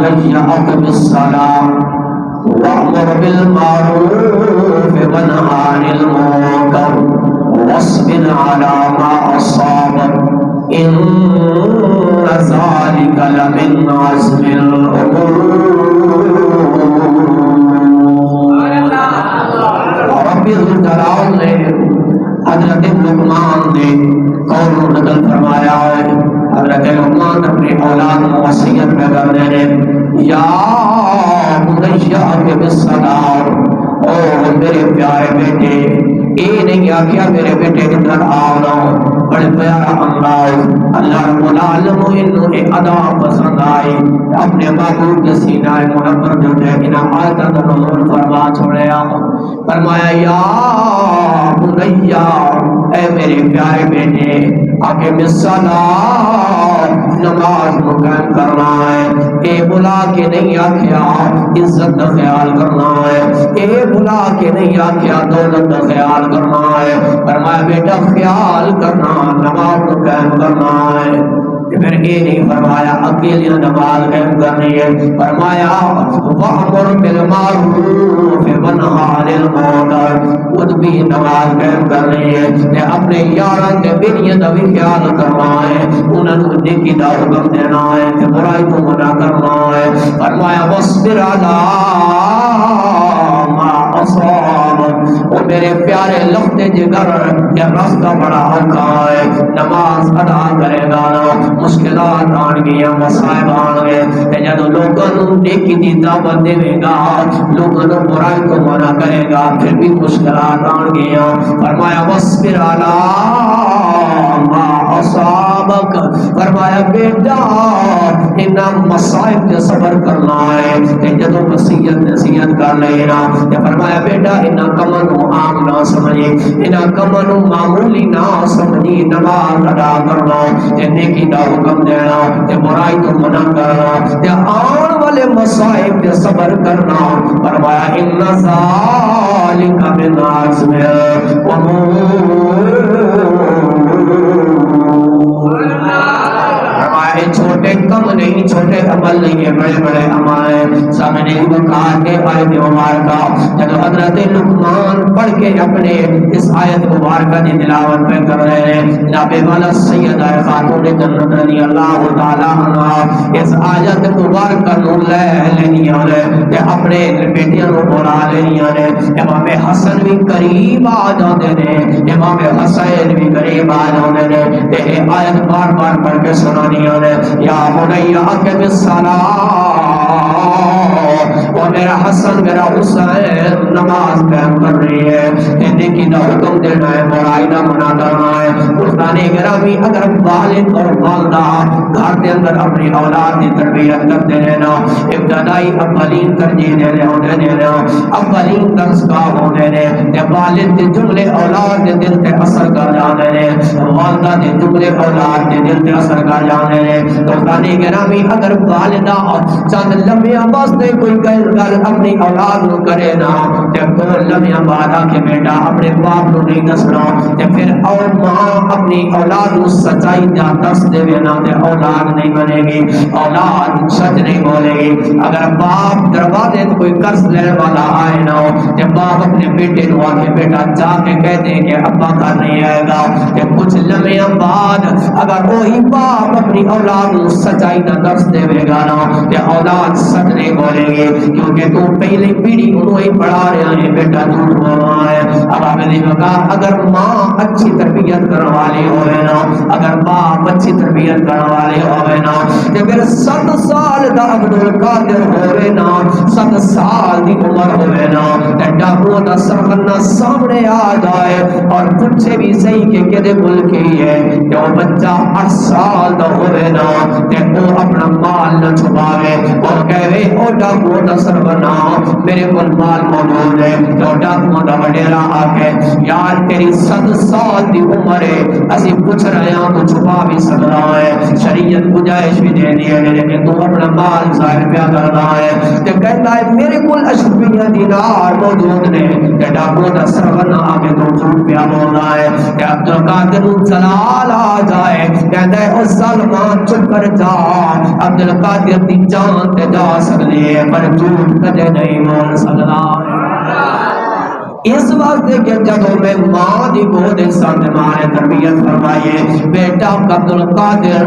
بني أقم الصلاة وأمر بالمعروف وانه عن المنكر واصبر على ما أصابك إن ذلك لمن عزم الأمور. رب الجلال نے حضرت لقمان نے قول نقل فرمایا ہے. حضرت لقمان اپنی اولاد کو وصیت میں کر رہے ہیں یا بنی اقم الصلاۃ، او میرے پیارے بیٹے، اے نہیں آکھیا میرے بیٹے ادھر آؤ نا، بڑے پیارا انداز اللہ رب العالمین نے ادا پسند آئی. اپنے محبوب کے سینہ منور جو ہے انہاں آیتاں دا نزول فرما چھوڑیا. فرمایا یا بنی، اے میرے پیارے بیٹے، اقم الصلاۃ، نماز مقیم کرنا ہے. اے بلا کے نہیں آکھیا عزت کا خیال کرنا ہے، اے بلا کے نہیں آکھیا دولت کا خیال کرنا ہے. فرمایا بیٹا خیال کرنا، نماز مقیم کرنا ہے. پھر یہ نہیں فرمایا اکیلی نماز قائم کرنی ہے، فرمایا وَأَمُرْ بِالْمَعْرُوفِ وَانْهَ عَنِ الْمُنكَرِ، خود بھی نماز قائم کرنی ہے تے اپنے یاراں تے بیڑیاں دا بھی خیال کرنا ہے، انہاں نوں نیکی دا حکم دینا ہے تے برائی تو منع کرنا ہے. فرمایا وَاصْبِرْ عَلَىٰ مَا أَصَابَكَ، او میرے پیارے لفتے جگر یہ راستہ بڑا ہلکا ہے، نماز ادا کرے گا نا مشکلات آن گیا، مسائب آن گئے، جب لوگوں نے نیکی دی دعوت دے گا، لوگوں نے برائی کو منع کرے گا، پھر بھی مشکلات آن گیا. فرمایا وَاصْبِرْ عَلَىٰ مَا أَصَابَكَ، فرمایا بیٹا انہاں مصائب تے صبر کرنا ہے. جب نصیحت کر لینا، فرمایا بیٹا انہاں کماں نوں عام نہ سمجھی، انہاں کماں نوں معمولی نہ سمجھی. نماز ادا کرنا تے نیکی دا حکم دینا تے برائی تو منع کرنا تے آن والے مصائب تے صبر کرنا. فرمایا ان ذالک من عزم الامور، چھوٹے کم نہیں، چھوٹے عمل نہیں ہے، بڑے بڑے عمل ہیں. سامنے وقار کے آیت مبارکہ جب حضرت لقمان پڑھ کے اپنے اس آیت مبارکہ کی تلاوت پہ کر رہے ہیں، جناب والا سیدہ خاتون جنت رضی اللہ تعالی عنہ اس آیت مبارکہ نو لے لینیاں نے تے اپنے بیٹیاں نو بلا لینیاں نے. امام حسن بھی قریب آ جاندے نے، امام حسین بھی قریب آ جاندے نے تے آیت بار بار پڑھ کے سنانیاں نے. یا بنی اقم الصلاۃ، وہ میرا حسن میرا حسین نماز قائم کر رہی ہے، نیکی دا حکم دینا ہے، برائی دا منع کرنا ہے. دوستانے گرامی، اگر والد اور والدہ گھر کے اندر اپنی اولاد کی تربیت کرتے ہیں نا، ابتدائی اولین ترجیح دینے ہوتے ہیں نا، اولین درسگاہ ہوتے ہیں، والد کے جملے اولاد کے دل تے اثر کر جاتے ہیں، والدہ کے جملے اولاد کے دل تے اثر کر جاتے ہیں. دوستانے گرامی، اگر والدہ چند لمحے واسطے کوئی گل اپنی اولاد کو کرے نا تے دو لمحے بعد آ کے بیٹا اپنے باپ کو نہیں دسنا تے پھر اور ماں اپنی اولاد کو سچائی دا دس دے نا تے اولاد نہیں بنے گی، اولاد سچ نہیں بولے گی. اگر باپ دروازے کوئی قرض لینے والا آئے نا تے باپ اپنے بیٹے کو آ کے بیٹا جا کے کہہ دے کہ ابا کا نہیں آئے گا تے کچھ لمحے بعد اگر وہی باپ اپنی اولاد کو سچائی دا درس دے گا نا تے اولاد سچ نہیں بولے گی، کیونکہ تو پہلی پیڑھی انہوں ہی پڑھا رہا ہے بیٹا جھوٹ بولنا ہے. اب آپ نے کہا اگر ماں اچھی تربیت کرنے والی ہوئے نا، اگر باپ اچھی تربیت کرنے والے ہوئے نا تے پھر 7 سال دا عبدالقادر ہوئے نا، 7 سال دی عمر ہوئے نا تے ڈاکو دا سرخنہ سامنے آ جائے اور پوچھے بھی صحیح کہ کدے ملک ہی ہے کہ وہ بچہ 8 سال دا ہوئے نا تے وہ اپنا مال نہ چھپاوے اور کہے او ڈاکو دا سربنا میرے کول مال موجود ہے تو ڈاکو دا وڈیرا آ کے یار تیری 7 سال دی عمر ہے اسی پوچھ رہے ہیں تو چھپا بھی سکتا ہے شریعت گنجائش بھی دے دی ہے لیکن تو اپنا مال ظاہر پیا کر رہا ہے کہ کہتا ہے میرے کول اشرفیہ دینار موجود نے کہ ڈاکو دا سربنا آ کے تو جھوٹ پیا بول رہا ہے کہ عبدالقادر جلال آ جائے کہتا ہے او سلمان چپ کر جا عبدالقادر دی جان تے جا سکتے پر جھوٹ کدے نہیں بول سکتا اس واسطے کہ جب میں ماں دی گود ساتھ ماں نے تربیت فرمائیے بیٹا عبدالقادر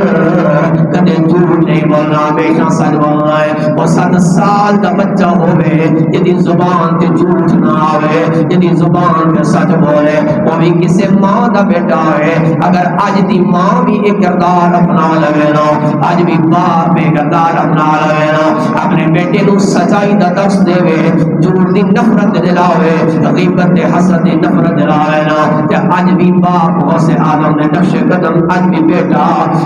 کدے جھوٹ نہیں بولنا ہمیشہ سچ بولنا ہے وہ 7 سال دا بچہ ہوئے جدی زبان تے جھوٹ نہ آوے جدی زبان تے سچ بولے وہ بھی کسی ماں دا بیٹا ہے اگر آج دی ماں بھی ایک کردار اپنا لگے نا آج بھی باپ ایک کردار اپنا لگے نا اپنے بیٹے نو سچائی دا درس دے وے جھوٹ دی نفرت دلاوے غیبت حسد نفرت دلاوے نا کہ آج بھی باپ غوث آدم نے نقش قدم آج بھی بیٹا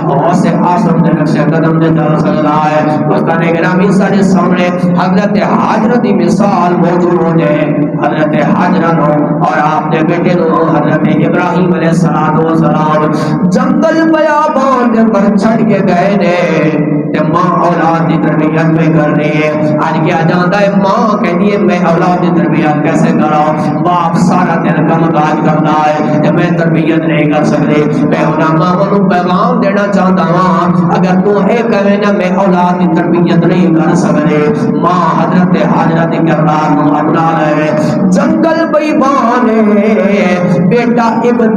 غوث آسم نے نقش قدم نے در سکتا ہے دوستان گرامی سارے سامنے حضرت حاجرہ دی مثال موجود ہے حضرت حاجرہ نو اور آپ نے بیٹے نو حضرت ابراہیم علیہ السلام جنگل بیابان دے پر چھڑ کے گئے نے کہ ماں اولاد دی تربیت میں کرنی ہے آج کیا جانتا ہے ماں کہتی ہے میں اولاد دی تربیت کیسے کراؤں باپ سارا دن کم کاج کرتا ہے کہ میں تربیت نہیں کر سکتے میں انہاں ماں کو پیغام دینا چاہتا ہوں اگر تو ہے کہے نا میں اولاد کی تربیت نہیں کر سکتے ماں حضرت حاجرہ کے کردار کو اپنا لے جنگل بیابان ہے بیٹا ابن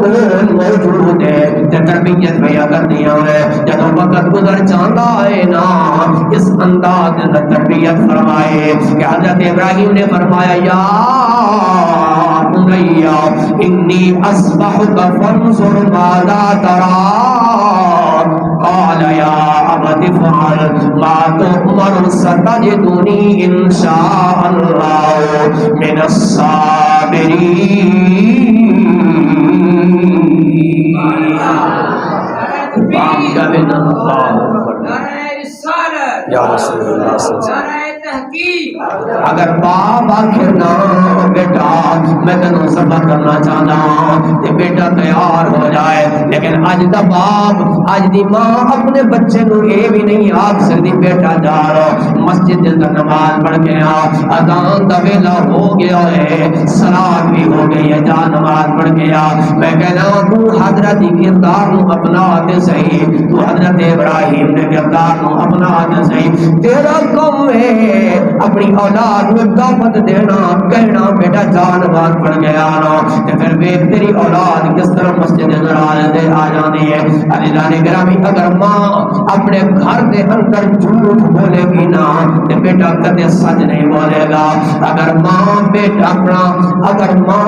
موجود ہے تے تربیت میں کر دیا ہے جب وقت گزر جاتا ہے نا اس انداز میں تربیت فرمائے کہ حضرت ابراہیم نے فرمایا یا بنیا انی اصبحک فانظر ماذا ترى قال یا ابت افعل ما تؤمر ستجدنی ان شاء اللہ من الصابرین باپ کا بنا یا رسول اللہ صلی اللہ علیہ وسلم اگر باپ آخر نہ بیٹا میں تنوں سبق کرنا چاہتا ہوں کہ بیٹا تیار ہو جائے لیکن آج دا باپ آج دی ماں اپنے بچے نو یہ بھی نہیں آکھ سکتی بیٹا جا رہا مسجد دے نماز پڑھ کے آ اذان دا ویلا ہو گیا ہے صلاۃ بھی ہو گئی ہے جا نماز پڑھ کے آ میں کہنا تو حضرت کردار نو اپنا تے صحیح تو حضرت ابراہیم نے کردار نو اپنا تے صحیح تیرا کم ہے اپنی اولاد کو دعوت دینا کہنا بیٹا جا نماز پڑھ کے آنا تے پھر دیکھ تیری اولاد کس طرح مسجد دے آ جاتی ہے عزیزان گرامی اگر ماں اپنے گھر دے اندر جھوٹ بولے گی نا تے بیٹا کدے سچ نہیں بولے گا اگر ماں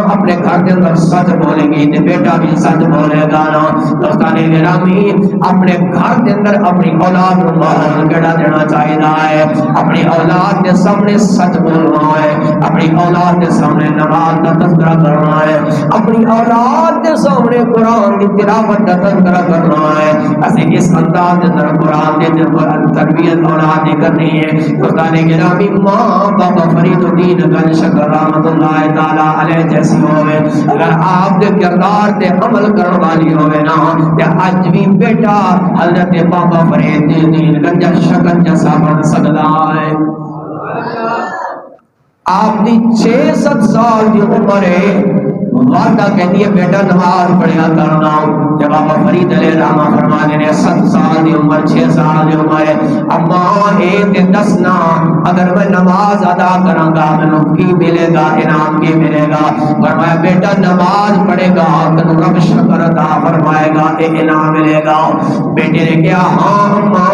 اپنے گھر دے اندر سچ بولے گی تے بیٹا بھی سچ بولے گا نا دوستان گرامی اپنے گھر دے اندر اپنی اولاد کو ماحول کیڑا دینا چاہیے ہے اپنی اولاد کے سامنے سچ بولنا ہے اپنی اولاد کے سامنے نماز کا تذکرہ کرنا ہے اپنی اولاد کے سامنے قرآن کی تلاوت کا تذکرہ کرنا ہے ایسے اس انداز کے اندر قرآن کے تربیت اولاد کی کرنی ہے دوستان گرامی ماں بابا فرید الدین گنج شکر رحمۃ اللہ تعالی علیہ جیسی ہوئے اگر آپ کے کردار سے عمل کرنے والی ہوئے نا کہ آج بھی بیٹا حضرت بابا فرید الدین گنج شکر جیسا بن سکتا ہے آپ کی 6-7 سال کی عمر ہے والدہ کہتی ہے بیٹا نماز پڑھیا کرنا جب بابا فرید علیہ الرحمہ فرمانے نے 7 سال کی عمر 6 سال کی عمر ہے اما ایک دسنا اگر میں نماز ادا کراں گا میں کی ملے گا انعام کی ملے گا فرمایا بیٹا نماز پڑھے گا تو رب شکر عطا فرمائے گا کہ انعام ملے گا بیٹے نے کہا ہاں اما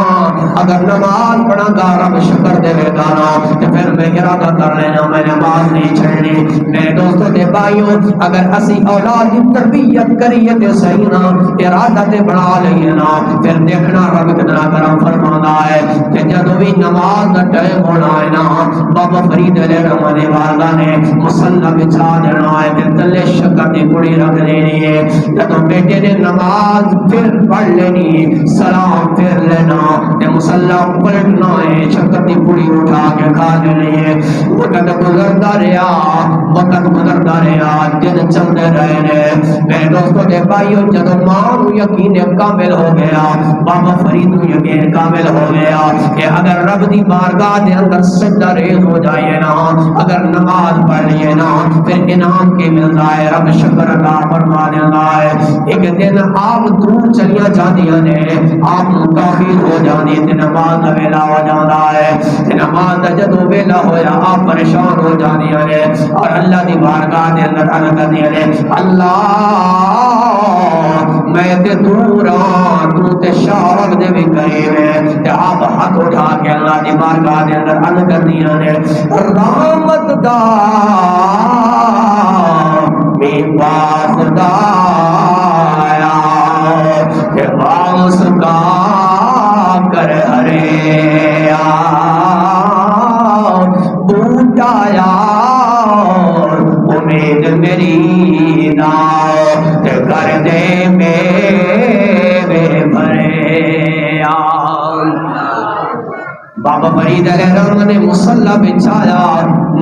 اگر نماز پڑھاں گا رب شکر دے گا نا تو پھر میں ارادہ کر لینا میں نماز نہیں چھڑنی میرے دوستوں تے بھائیوں اگر اسی اولاد کی تربیت کریے تے صحیح نا ارادہ تے بنا لئیے نا پھر دیکھنا رب کتنا کرم فرماتا ہے کہ جب بھی نماز کا ٹائم ہونا ہے نا بابا فرید علیہ الرحمہ نے والدہ نے مصلی بچھا دینا ہے تے تلے شکر دی کڑی رکھ دینی ہے جب بیٹے نے نماز پھر پڑھ لینی سلام پھر لینا تے مصلی پلٹنا ہے شکر دی پوری اٹھا کے کھا لینی ہے. وقت گزرتا رہا دن چلتے رہے نے. میرے دوستوں دے بھائیو جدو ماں نو یقین کامل ہو گیا, بابا فرید نو یقین کامل ہو گیا کہ اگر رب دی بارگاہ دے اندر سجدہ ریز ہو جائے نا, اگر نماز پڑھ لیے نا, پھر انعام کے ملتا ہے, رب شکر عطا فرما دیتا ہے. ایک دن آپ دور چلیاں جاندیاں نے, آپ توحید ہو جاندی تے نماز دا ویلا ہو جاندا ہے. تے نماز دا جدوں ویلا ہویا آپ پریشان ہو جاندیاں نے اور اللہ دی بارگاہ دے اندر عرض کردیاں نے, اللہ میں تے دور ہاں, تو تے شاہد دے بھی قریب ہے. تے آپ ہاتھ اٹھا کے اللہ دی بارگاہ دے اندر عرض کردیاں نے, رحمت دا میں واسطہ آیا تے واسطہ کر ہرے بوٹا یار امید میری نا تے کر دے میرے بھرے آن. بابا فرید علیہ السلام نے مصلی بچھایا,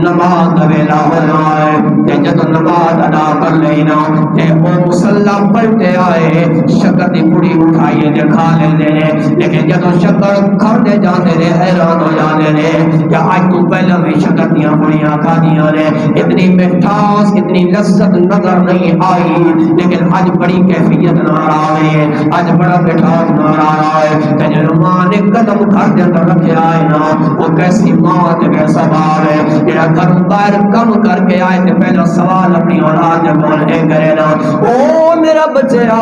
نماز دا ویلا ہونا ہے. تے جدو نماز ادا کر لینا تے وہ مصلی پلٹے آئے, شکر دی پوری اٹھائیے تے کھا لیندے نے. لیکن جدو شکر کھاندے جاندے نے حیران ہو جاندے نے کہ آج تو پہلے بھی شکر دیاں پوریاں کھا دیاں نے, اتنی مٹھاس اتنی لذت نظر نہیں آئی, لیکن آج بڑی کیفیت نظر آ رہی ہے, آج بڑا مٹھاس نظر آ رہا ہے. تے جدو ماں نے قدم گھر دے اندر رکھیا آئے نا, وہ کیسی ماں تے کیسا باپ ہے جڑا گھروں باہر کم کر کے آئے تے پہلا سوال اپنی اولاد دے کول اے کرے نا, او میرا بچیا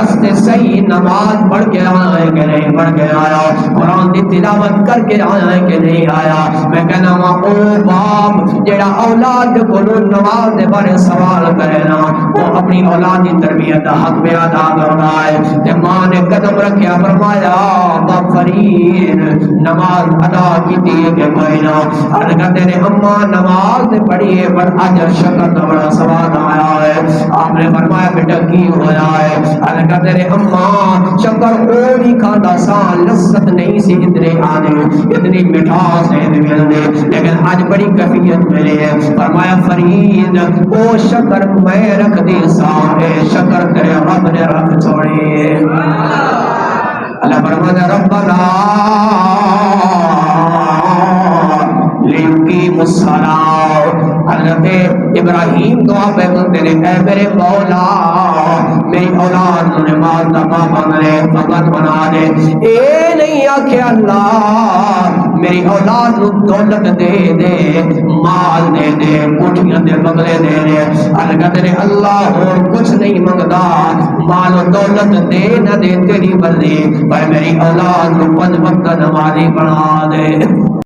اس تے صحیح نماز پڑھ کے آیا ہے کہ نہیں پڑھ کے آیا, قرآن دی تلاوت کر کے آیا ہے کہ نہیں آیا. میں کہنا وا او باپ جڑا اولاد دے کول نماز دے بارے سوال کرے نا, وہ اپنی اولاد دی تربیت دا حق میں ادا کردا ہے. تے ماں نے قدم رکھیا, فرمایا باپ فرید نماز ادا کی کہ کوئی نہ. عرض کرتے نے اماں نماز نے پڑھی ہے پر آج شکر کا بڑا سوال آیا ہے. آپ نے فرمایا بیٹا کی ہوا ہے؟ عرض کرتے نے اماں شکر او نہیں کھاتا سا, لذت نہیں سی اتنے آنے, اتنی مٹھاس ہے ملنے, لیکن آج بڑی کیفیت ملے ہے. فرمایا فرید او شکر میں رکھ دی سا, شکر تیرے رب نے رکھ چھوڑی. اللہ فرماتا ربنا لیقیم الصلاۃ. حضرت ابراہیم دعا پہ کرتے نے, اے میرے مولا میری اولاد کو نماز کا پابند بنا دے. اے نہیں آکھے اللہ میری اولاد کو دولت دے دے, مال دے دے, کوٹھیاں دے, بنگلے دے دے. حضرت نے اللہ اور کچھ نہیں منگتا, مال و دولت دے نہ دے تیری مرضی, پر میری اولاد کو 5 وقت نمازی بنا دے.